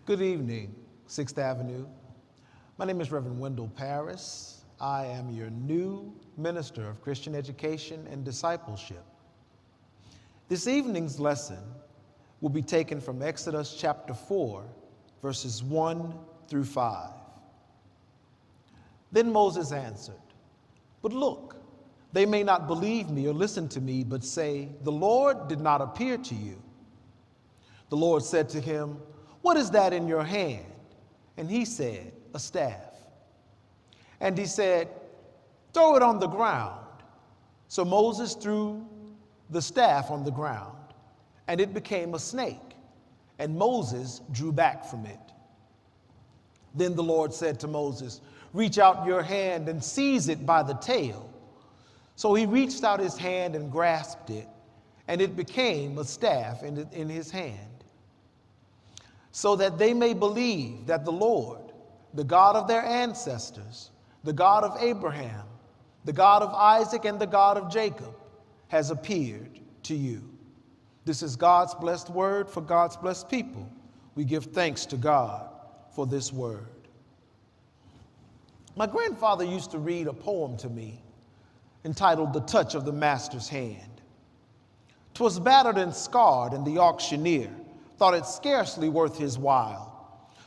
Good evening, 6th Avenue. My name is Reverend Wendell Paris. I am your new minister of Christian education and discipleship. This evening's lesson will be taken from Exodus chapter 4, verses 1 through 5. Then Moses answered, "But look, they may not believe me or listen to me, but say, 'The Lord did not appear to you.' The Lord said to him, 'What is that in your hand?' And he said, 'A staff.' And he said, 'Throw it on the ground.' So Moses threw the staff on the ground, and it became a snake, and Moses drew back from it. Then the Lord said to Moses, 'Reach out your hand and seize it by the tail.' So he reached out his hand and grasped it, and it became a staff in his hand. So that they may believe that the Lord, the God of their ancestors, the God of Abraham, the God of Isaac, and the God of Jacob, has appeared to you." This is God's blessed word for God's blessed people. We give thanks to God for this word. My grandfather used to read a poem to me entitled "The Touch of the Master's Hand." 'Twas battered and scarred, and the auctioneer thought it scarcely worth his while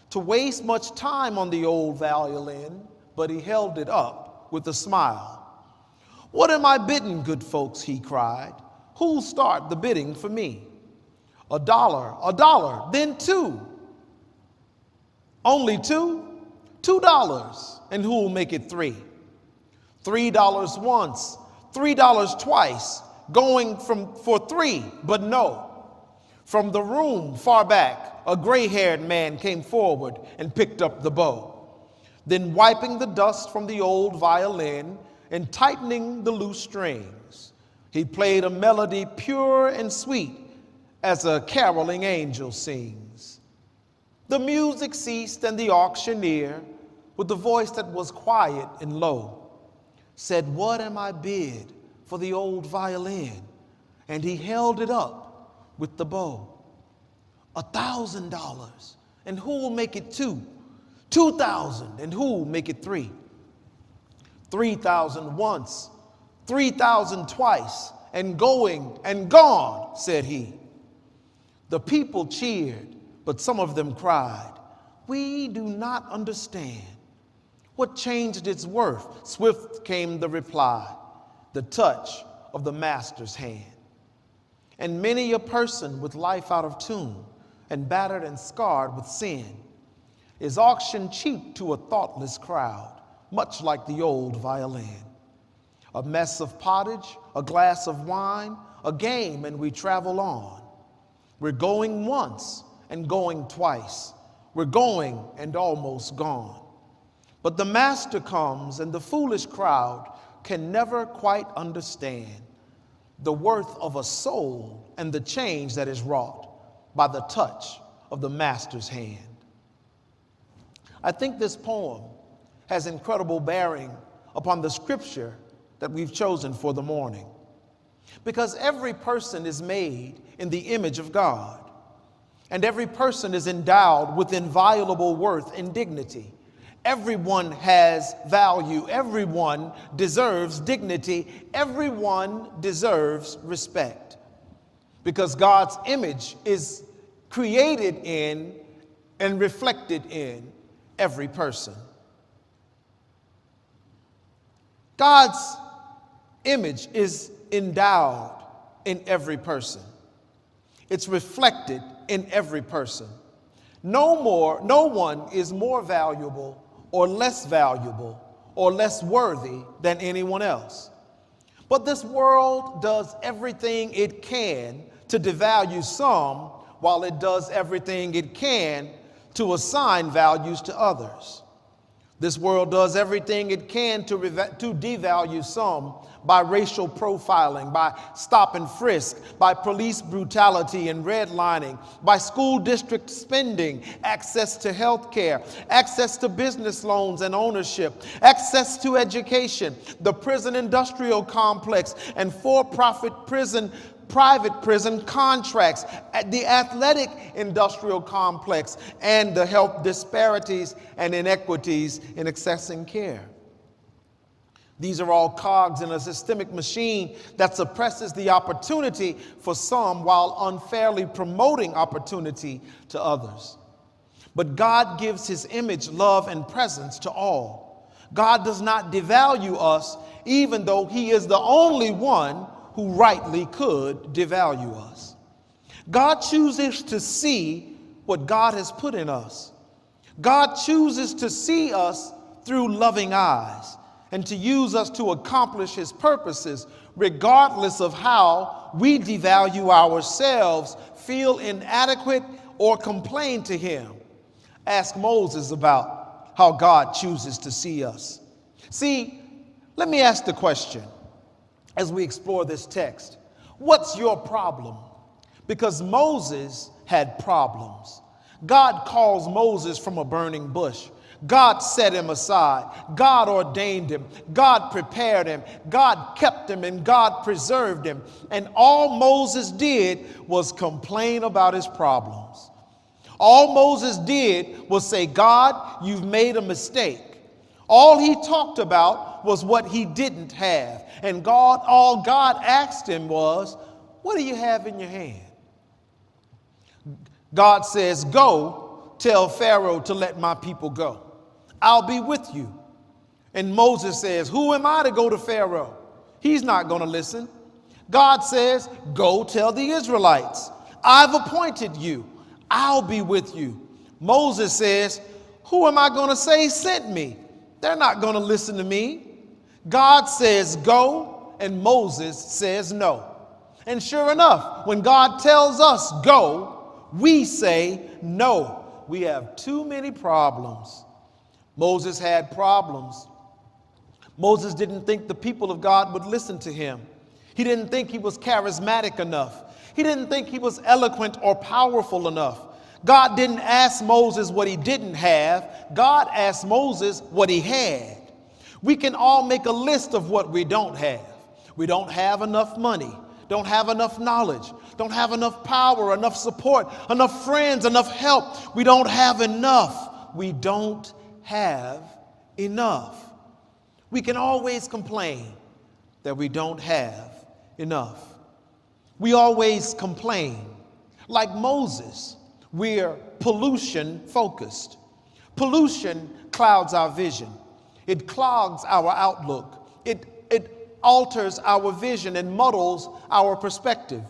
to waste much time on the old violin, but he held it up with a smile. "What am I bidding, good folks?" he cried. "Who'll start the bidding for me?" A dollar, then two." "Only two? $2, and who'll make it three?" $3 once, $3 twice, going for three, but no. From the room far back, a gray-haired man came forward and picked up the bow. Then wiping the dust from the old violin and tightening the loose strings, he played a melody pure and sweet as a caroling angel sings. The music ceased, and the auctioneer, with a voice that was quiet and low, said, "What am I bid for the old violin?" And he held it up with the bow. $1,000, and who'll make it two? 2,000, and who'll make it three? 3,000 once, 3,000 twice, and going and gone, said he. The people cheered, but some of them cried, "We do not understand. What changed its worth?" Swift came the reply, "The touch of the master's hand." And many a person with life out of tune and battered and scarred with sin is auctioned cheap to a thoughtless crowd, much like the old violin. A mess of pottage, a glass of wine, a game, and we travel on. We're going once and going twice. We're going and almost gone. But the master comes, and the foolish crowd can never quite understand the worth of a soul and the change that is wrought by the touch of the master's hand. I think this poem has incredible bearing upon the scripture that we've chosen for the morning, because every person is made in the image of God, and every person is endowed with inviolable worth and dignity. Everyone has value. Everyone deserves dignity. Everyone deserves respect, because God's image is created in and reflected in every person. God's image is endowed in every person. It's reflected in every person. No one is more valuable or less valuable or less worthy than anyone else. But this world does everything it can to devalue some, while it does everything it can to assign values to others. This world does everything it can to devalue some by racial profiling, by stop and frisk, by police brutality and redlining, by school district spending, access to health care, access to business loans and ownership, access to education, the prison industrial complex and for-profit prison private prison contracts, the athletic industrial complex, and the health disparities and inequities in accessing care. These are all cogs in a systemic machine that suppresses the opportunity for some while unfairly promoting opportunity to others. But God gives his image, love, and presence to all. God does not devalue us, even though he is the only one who rightly could devalue us. God chooses to see what God has put in us. God chooses to see us through loving eyes and to use us to accomplish his purposes, regardless of how we devalue ourselves, feel inadequate, or complain to him. Ask Moses about how God chooses to see us. See, let me ask the question as we explore this text. What's your problem? Because Moses had problems. God calls Moses from a burning bush. God set him aside. God ordained him. God prepared him. God kept him, and God preserved him. And all Moses did was complain about his problems. All Moses did was say, God, you've made a mistake. All he talked about was what he didn't have. And all God asked him was, what do you have in your hand? God says, go tell Pharaoh to let my people go. I'll be with you. And Moses says, who am I to go to Pharaoh? He's not going to listen. God says, go tell the Israelites, I've appointed you. I'll be with you. Moses says, who am I going to say sent me? They're not going to listen to me. God says go, and Moses says no. And sure enough, when God tells us go, we say no. We have too many problems. Moses had problems. Moses didn't think the people of God would listen to him. He didn't think he was charismatic enough. He didn't think he was eloquent or powerful enough. God didn't ask Moses what he didn't have. God asked Moses what he had. We can all make a list of what we don't have. We don't have enough money, don't have enough knowledge, don't have enough power, enough support, enough friends, enough help. We don't have enough. We don't have enough. We can always complain that we don't have enough. We always complain. Like Moses, we're pollution focused. Pollution clouds our vision. It clogs our outlook. It alters our vision and muddles our perspective.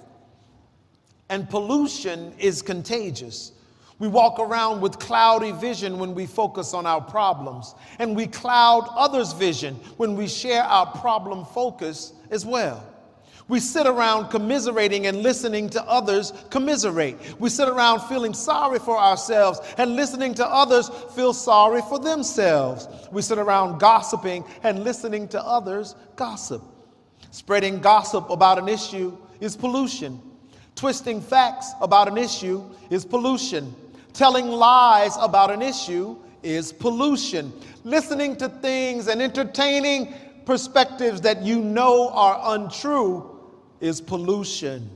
And pollution is contagious. We walk around with cloudy vision when we focus on our problems, and we cloud others' vision when we share our problem focus as well. We sit around commiserating and listening to others commiserate. We sit around feeling sorry for ourselves and listening to others feel sorry for themselves. We sit around gossiping and listening to others gossip. Spreading gossip about an issue is pollution. Twisting facts about an issue is pollution. Telling lies about an issue is pollution. Listening to things and entertaining perspectives that you know are untrue is pollution.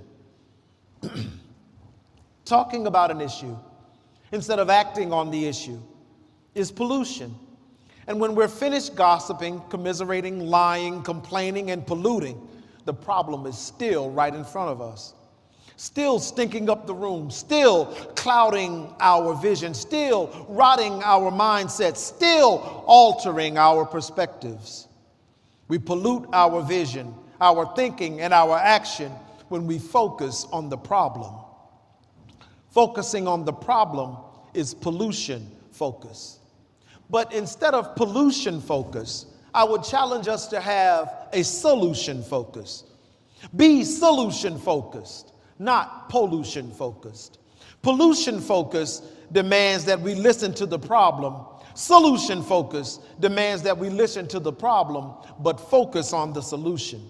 Talking about an issue instead of acting on the issue is pollution. And when we're finished gossiping, commiserating, lying, complaining, and polluting, the problem is still right in front of us. Still stinking up the room, still clouding our vision, still rotting our mindset, still altering our perspectives. We pollute our vision, our thinking, and our action when we focus on the problem. Focusing on the problem is pollution focus. But instead of pollution focus, I would challenge us to have a solution focus. Be solution focused, not pollution focused. Pollution focus demands that we listen to the problem. Solution focus demands that we listen to the problem, but focus on the solution.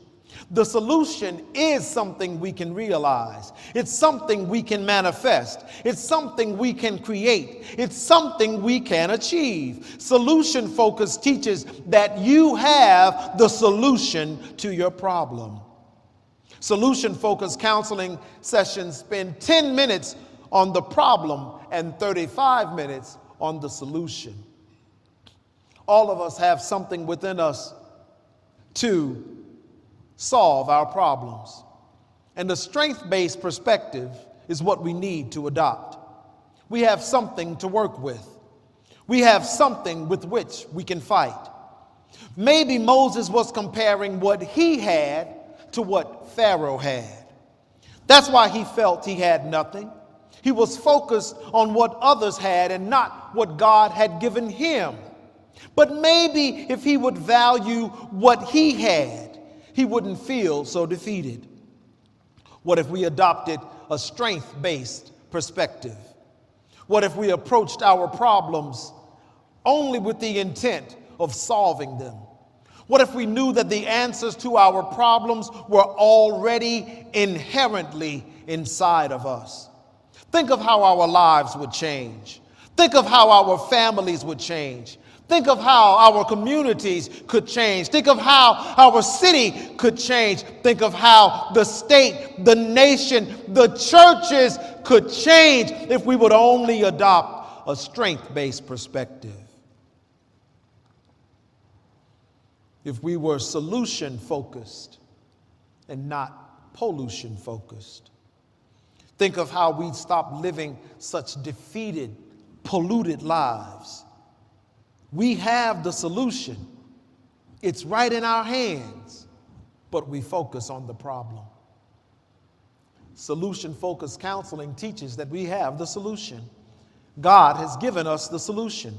The solution is something we can realize. It's something we can manifest. It's something we can create. It's something we can achieve. Solution focus teaches that you have the solution to your problem. Solution-focused counseling sessions spend 10 minutes on the problem and 35 minutes on the solution. All of us have something within us to solve our problems. And the strength-based perspective is what we need to adopt. We have something to work with. We have something with which we can fight. Maybe Moses was comparing what he had to what Pharaoh had. That's why he felt he had nothing. He was focused on what others had and not what God had given him. But maybe if he would value what he had, he wouldn't feel so defeated. What if we adopted a strength-based perspective? What if we approached our problems only with the intent of solving them? What if we knew that the answers to our problems were already inherently inside of us? Think of how our lives would change. Think of how our families would change. Think of how our communities could change. Think of how our city could change. Think of how the state, the nation, the churches could change if we would only adopt a strength-based perspective. If we were solution-focused and not pollution-focused. Think of how we'd stop living such defeated, polluted lives. We have the solution. It's right in our hands, but we focus on the problem. Solution-focused counseling teaches that we have the solution. God has given us the solution.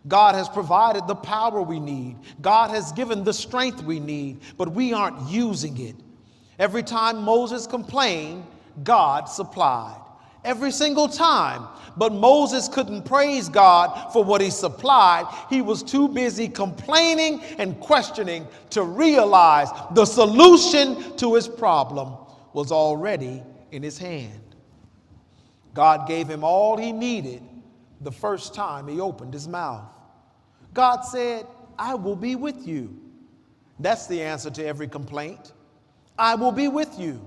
God has provided the power we need. God has given the strength we need, but we aren't using it. Every time Moses complained, God supplied. Every single time. But Moses couldn't praise God for what he supplied. He was too busy complaining and questioning to realize the solution to his problem was already in his hand. God gave him all he needed the first time he opened his mouth. God said, I will be with you. That's the answer to every complaint. I will be with you.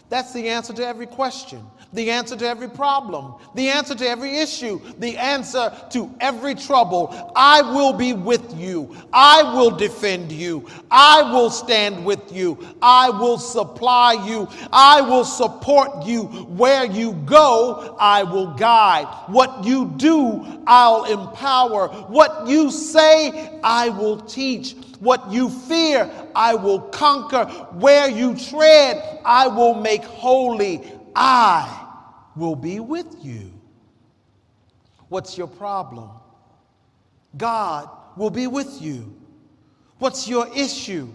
That's the answer to every question, the answer to every problem, the answer to every issue, the answer to every trouble. I will be with you. I will defend you. I will stand with you. I will supply you. I will support you. Where you go, I will guide. What you do, I'll empower. What you say, I will teach. What you fear, I will conquer. Where you tread, I will make holy. I will be with you. What's your problem? God will be with you. What's your issue?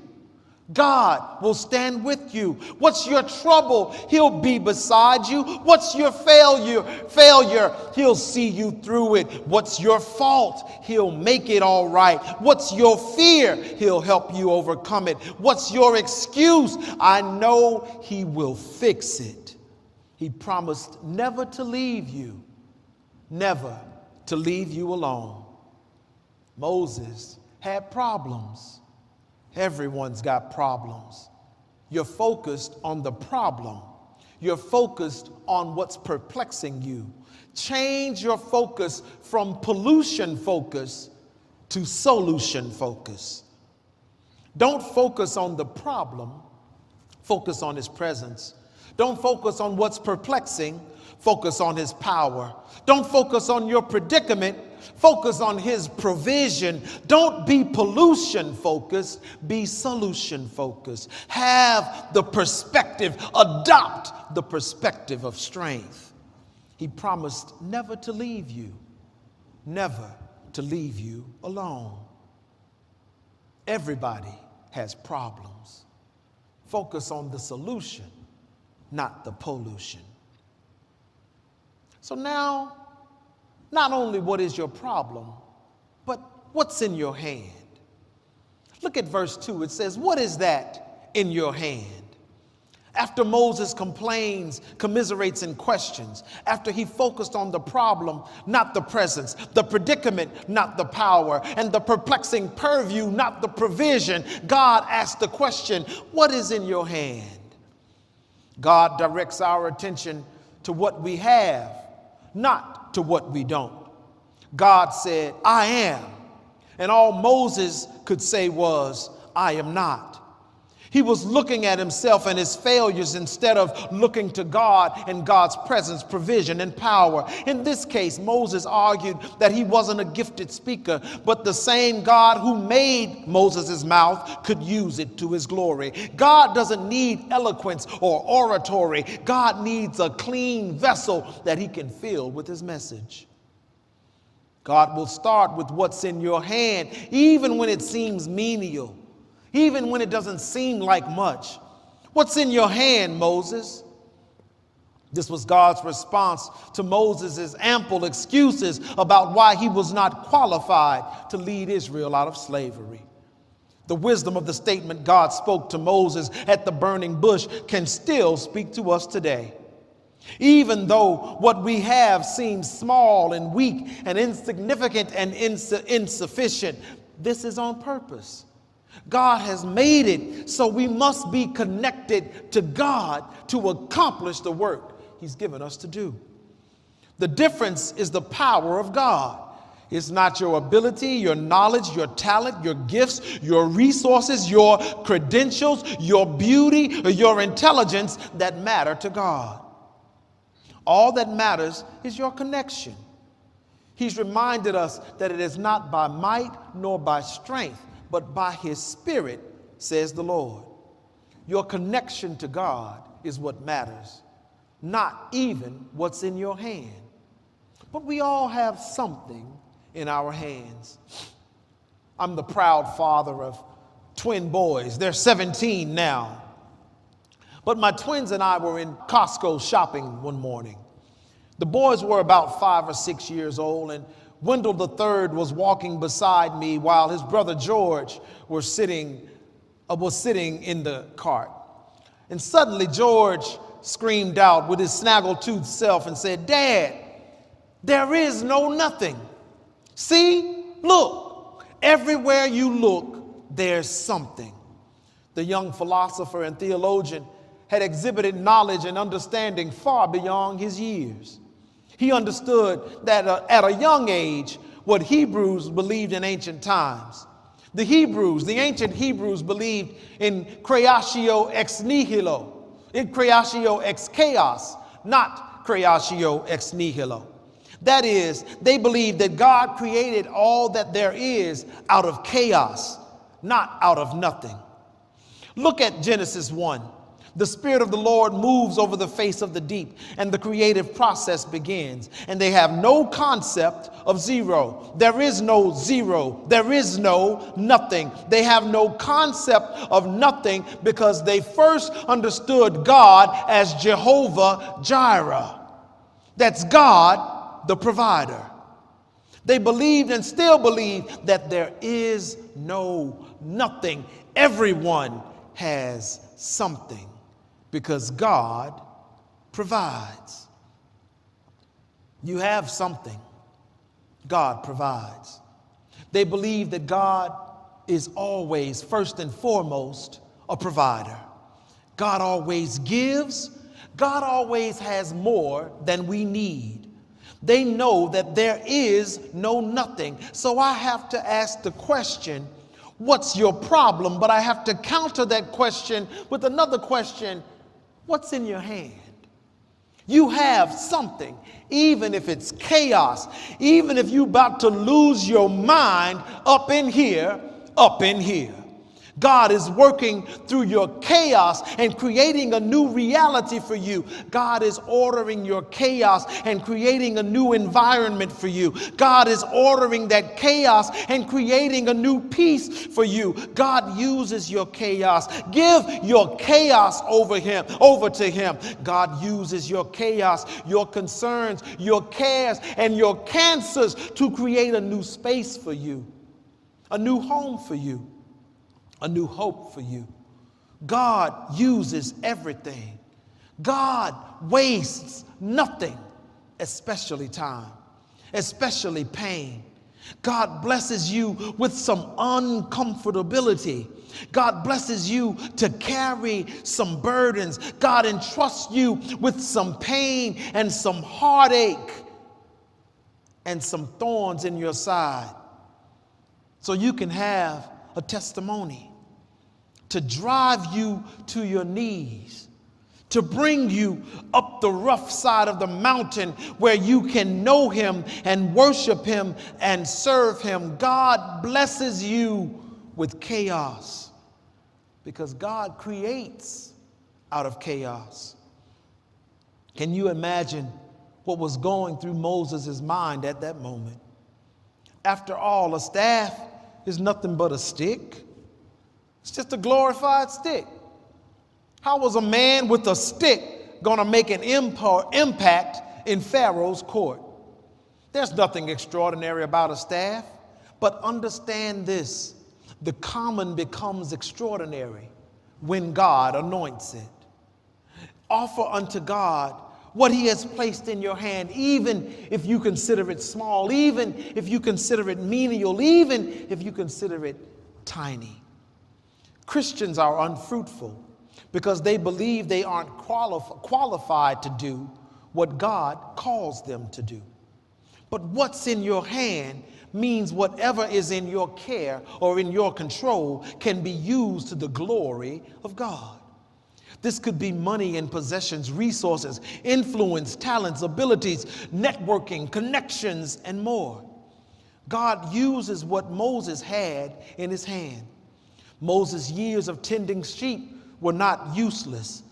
God will stand with you. What's your trouble? He'll be beside you. What's your failure? He'll see you through it. What's your fault? He'll make it all right. What's your fear? He'll help you overcome it. What's your excuse? I know he will fix it. He promised never to leave you, never to leave you alone. Moses had problems. Everyone's got problems. You're focused on the problem. You're focused on what's perplexing you. Change your focus from pollution focus to solution focus. Don't focus on the problem. Focus on his presence. Don't focus on what's perplexing. Focus on his power. Don't focus on your predicament. Focus on his provision. Don't be pollution focused, be solution focused. Have the perspective, adopt the perspective of strength. He promised never to leave you, never to leave you alone. Everybody has problems. Focus on the solution, not the pollution. So now, not only what is your problem, but what's in your hand? Look at verse 2. It says, what is that in your hand? After Moses complains, commiserates, and questions, after he focused on the problem, not the presence, the predicament, not the power, and the perplexing purview, not the provision, God asked the question, what is in your hand? God directs our attention to what we have, not to what we don't. God said, I am. And all Moses could say was, I am not. He was looking at himself and his failures instead of looking to God and God's presence, provision, and power. In this case, Moses argued that he wasn't a gifted speaker, but the same God who made Moses' mouth could use it to his glory. God doesn't need eloquence or oratory. God needs a clean vessel that he can fill with his message. God will start with what's in your hand, even when it seems menial. Even when it doesn't seem like much. What's in your hand, Moses? This was God's response to Moses' ample excuses about why he was not qualified to lead Israel out of slavery. The wisdom of the statement God spoke to Moses at the burning bush can still speak to us today. Even though what we have seems small and weak and insignificant and insufficient, this is on purpose. God has made it so we must be connected to God to accomplish the work he's given us to do. The difference is the power of God. It's not your ability, your knowledge, your talent, your gifts, your resources, your credentials, your beauty, or your intelligence that matter to God. All that matters is your connection. He's reminded us that it is not by might nor by strength, but by his Spirit, says the Lord. Your connection to God is what matters, not even what's in your hand. But we all have something in our hands. I'm the proud father of twin boys. They're 17 now. But my twins and I were in Costco shopping one morning. The boys were about 5 or 6 years old, and Wendell III was walking beside me while his brother George was sitting in the cart. And suddenly George screamed out with his snaggle-toothed self and said, "Dad, there is no nothing. See, look, everywhere you look, there's something." The young philosopher and theologian had exhibited knowledge and understanding far beyond his years. He understood that at a young age, what Hebrews believed in ancient times. The ancient Hebrews believed in creatio ex nihilo, in creatio ex chaos, not creatio ex nihilo. That is, they believed that God created all that there is out of chaos, not out of nothing. Look at Genesis 1. The Spirit of the Lord moves over the face of the deep, and the creative process begins. And they have no concept of zero. There is no zero. There is no nothing. They have no concept of nothing because they first understood God as Jehovah Jireh. That's God, the provider. They believed and still believe that there is no nothing. Everyone has something, because God provides. You have something. God provides. They believe that God is always, first and foremost, a provider. God always gives. God always has more than we need. They know that there is no nothing. So I have to ask the question, what's your problem? But I have to counter that question with another question. What's in your hand? You have something, even if it's chaos, even if you're about to lose your mind up in here. God is working through your chaos and creating a new reality for you. God is ordering your chaos and creating a new environment for you. God is ordering that chaos and creating a new peace for you. God uses your chaos. Give your chaos over to him. God uses your chaos, your concerns, your cares, and your cancers to create a new space for you, a new home for you, a new hope for you. God uses everything. God wastes nothing, especially time, especially pain. God blesses you with some uncomfortability. God blesses you to carry some burdens. God entrusts you with some pain and some heartache and some thorns in your side so you can have a testimony to drive you to your knees, to bring you up the rough side of the mountain where you can know him and worship him and serve him. God blesses you with chaos because God creates out of chaos. Can you imagine what was going through Moses' mind at that moment? After all, a staff is nothing but a stick. It's just a glorified stick. How was a man with a stick going to make an impact in Pharaoh's court? There's nothing extraordinary about a staff, but understand this: the common becomes extraordinary when God anoints it. Offer unto God what he has placed in your hand, even if you consider it small, even if you consider it menial, even if you consider it tiny. Christians are unfruitful because they believe they aren't qualified to do what God calls them to do. But what's in your hand means whatever is in your care or in your control can be used to the glory of God. This could be money and possessions, resources, influence, talents, abilities, networking, connections, and more. God uses what Moses had in his hand. Moses' years of tending sheep were not useless.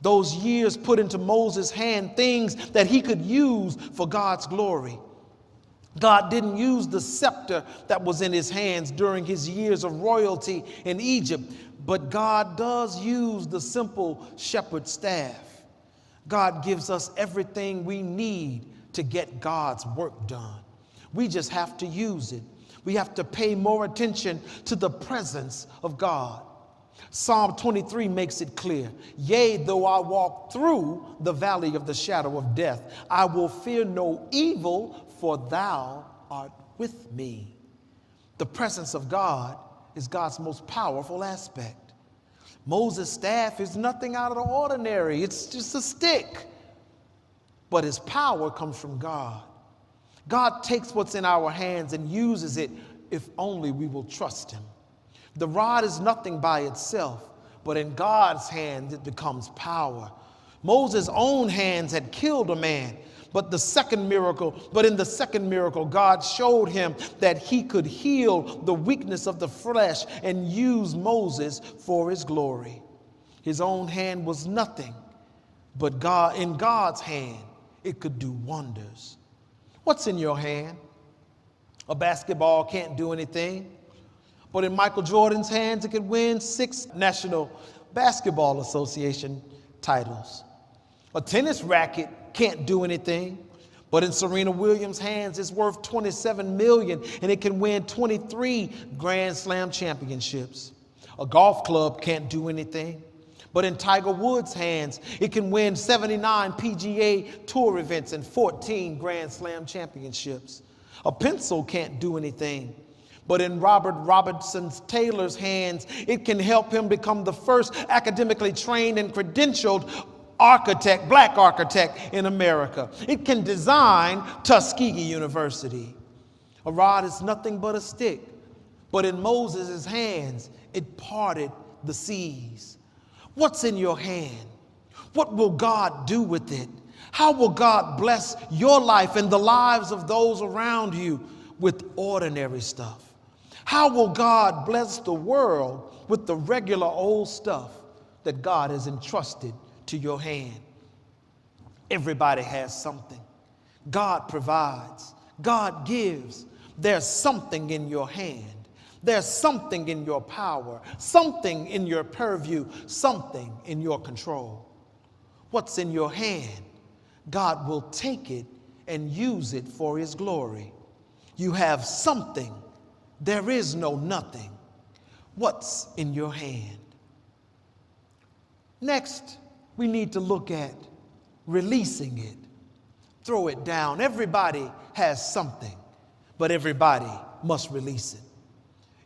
Those years put into Moses' hand things that he could use for God's glory. God didn't use the scepter that was in his hands during his years of royalty in Egypt, but God does use the simple shepherd's staff. God gives us everything we need to get God's work done. We just have to use it. We have to pay more attention to the presence of God. Psalm 23 makes it clear. Yea, though I walk through the valley of the shadow of death, I will fear no evil, for thou art with me. The presence of God is God's most powerful aspect. Moses' staff is nothing out of the ordinary. It's just a stick. But his power comes from God. God takes what's in our hands and uses it if only we will trust him. The rod is nothing by itself, but in God's hands it becomes power. Moses' own hands had killed a man, but in the second miracle, God showed him that he could heal the weakness of the flesh and use Moses for his glory. His own hand was nothing, but in God's hand, it could do wonders. What's in your hand? A basketball can't do anything, but in Michael Jordan's hands, it could win 6 National Basketball Association titles. A tennis racket can't do anything, but in Serena Williams' hands, it's worth $27 million, and it can win 23 Grand Slam championships. A golf club can't do anything, but in Tiger Woods' hands, it can win 79 PGA Tour events and 14 Grand Slam championships. A pencil can't do anything, but in Robert Robertson Taylor's hands, it can help him become the first academically trained and credentialed black architect in America. It can design Tuskegee University. A rod is nothing but a stick, but in Moses' hands, it parted the seas. What's in your hand? What will God do with it? How will God bless your life and the lives of those around you with ordinary stuff? How will God bless the world with the regular old stuff that God has entrusted to your hand? Everybody has something. God provides. God gives. There's something in your hand. There's something in your power, something in your purview, something in your control. What's in your hand? God will take it and use it for his glory. You have something. There is no nothing. What's in your hand? Next, we need to look at releasing it. Throw it down. Everybody has something, but everybody must release it.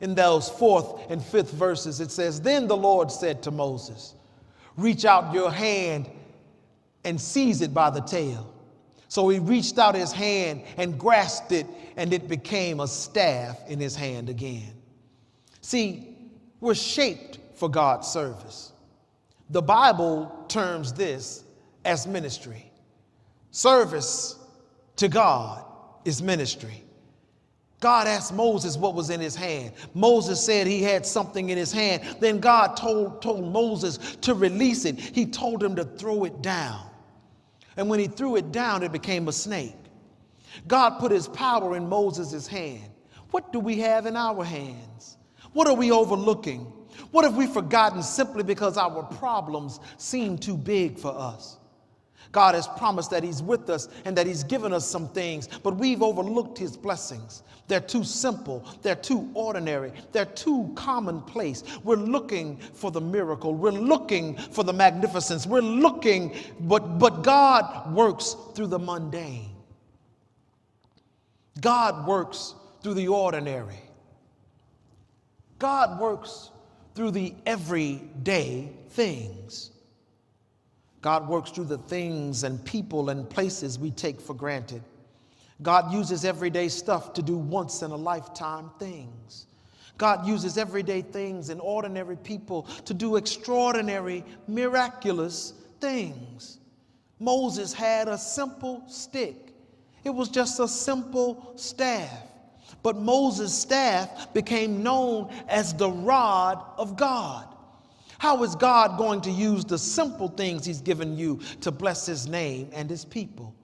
In those 4th and 5th verses, it says, "Then the Lord said to Moses, reach out your hand and seize it by the tail. So he reached out his hand and grasped it, and it became a staff in his hand again." See, we're shaped for God's service. The Bible terms this as ministry. Service to God is ministry. God asked Moses what was in his hand. Moses said he had something in his hand. Then God told Moses to release it. He told him to throw it down. And when he threw it down, it became a snake. God put his power in Moses' hand. What do we have in our hands? What are we overlooking? What have we forgotten simply because our problems seem too big for us? God has promised that he's with us and that he's given us some things, but we've overlooked his blessings. They're too simple. They're too ordinary. They're too commonplace. We're looking for the miracle. We're looking for the magnificence. We're looking, but God works through the mundane. God works through the ordinary. God works through the everyday things. God works through the things and people and places we take for granted. God uses everyday stuff to do once in a lifetime things. God uses everyday things and ordinary people to do extraordinary, miraculous things. Moses had a simple stick. It was just a simple staff. But Moses' staff became known as the rod of God. How is God going to use the simple things he's given you to bless his name and his people?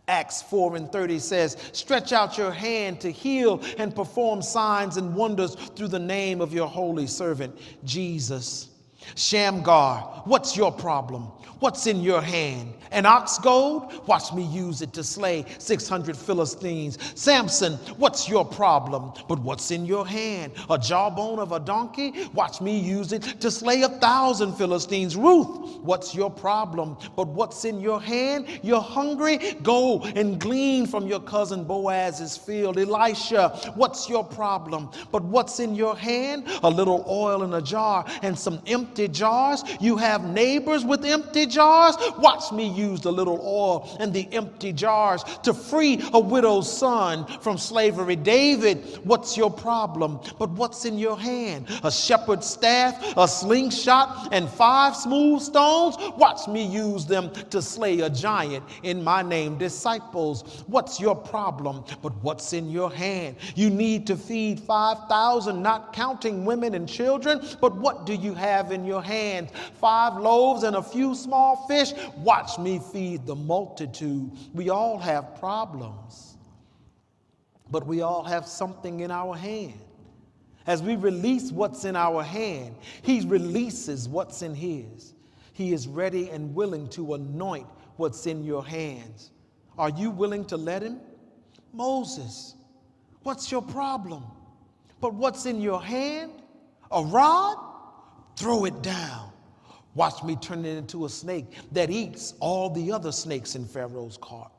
Acts 4:30 says, "Stretch out your hand to heal and perform signs and wonders through the name of your holy servant, Jesus." Shamgar, what's your problem? What's in your hand? An ox goad? Watch me use it to slay 600 Philistines. Samson, what's your problem? But what's in your hand? A jawbone of a donkey? Watch me use it to slay 1,000 Philistines. Ruth, what's your problem? But what's in your hand? You're hungry? Go and glean from your cousin Boaz's field. Elisha, what's your problem? But what's in your hand? A little oil in a jar and some empty jars. You have neighbors with empty jars? Watch me use the little oil and the empty jars to free a widow's son from slavery. David, what's your problem? But what's in your hand? A shepherd's staff, a slingshot, and 5 smooth stones? Watch me use them to slay a giant in my name. Disciples, what's your problem? But what's in your hand? You need to feed 5,000, not counting women and children. But what do you have in your hand? 5 loaves and a few small fish? Watch me feed the multitude. We all have problems, but we all have something in our hand. As we release what's in our hand, he releases what's in his. He is ready and willing to anoint what's in your hands. Are you willing to let him? Moses, what's your problem? But what's in your hand? A rod? Throw it down. Watch me turn it into a snake that eats all the other snakes in Pharaoh's court.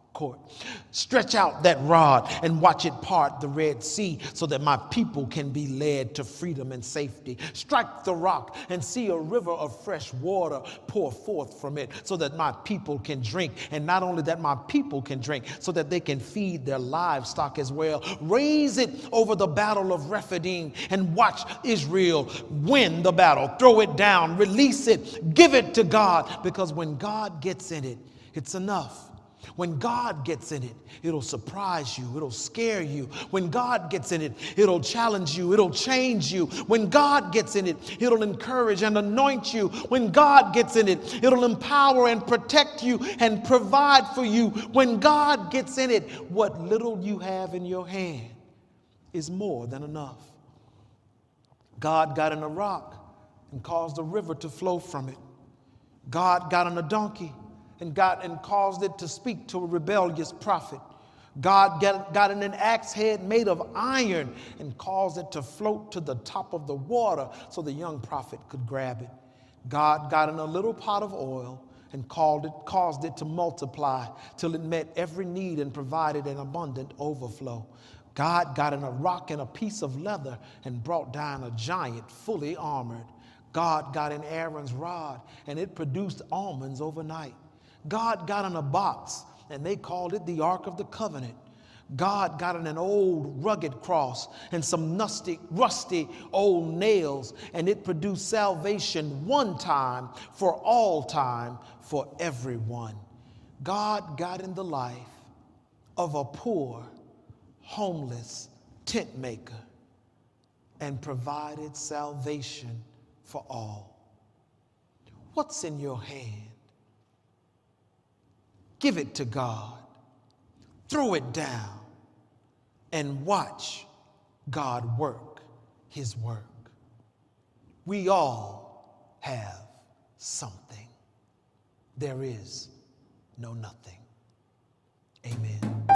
Stretch out that rod and watch it part the Red Sea so that my people can be led to freedom and safety. Strike the rock and see a river of fresh water pour forth from it so that my people can drink. And not only that my people can drink, so that they can feed their livestock as well. Raise it over the battle of Rephidim and watch Israel win the battle. Throw it down, release it, give it to God, because when God gets in it, it's enough. When God gets in it, it'll surprise you. It'll scare you. When God gets in it, it'll challenge you. It'll change you. When God gets in it, it'll encourage and anoint you. When God gets in it, it'll empower and protect you and provide for you. When God gets in it, what little you have in your hand is more than enough. God got in a rock and caused a river to flow from it. God got on a donkey and caused it to speak to a rebellious prophet. God got in an axe head made of iron and caused it to float to the top of the water so the young prophet could grab it. God got in a little pot of oil and caused it to multiply till it met every need and provided an abundant overflow. God got in a rock and a piece of leather and brought down a giant fully armored. God got in Aaron's rod and it produced almonds overnight. God got in a box and they called it the Ark of the Covenant. God got in an old rugged cross and some rusty old nails, and it produced salvation one time for all time for everyone. God got in the life of a poor, homeless tent maker and provided salvation for all. What's in your hand? Give it to God. Throw it down and watch God work his work. We all have something. There is no nothing. Amen.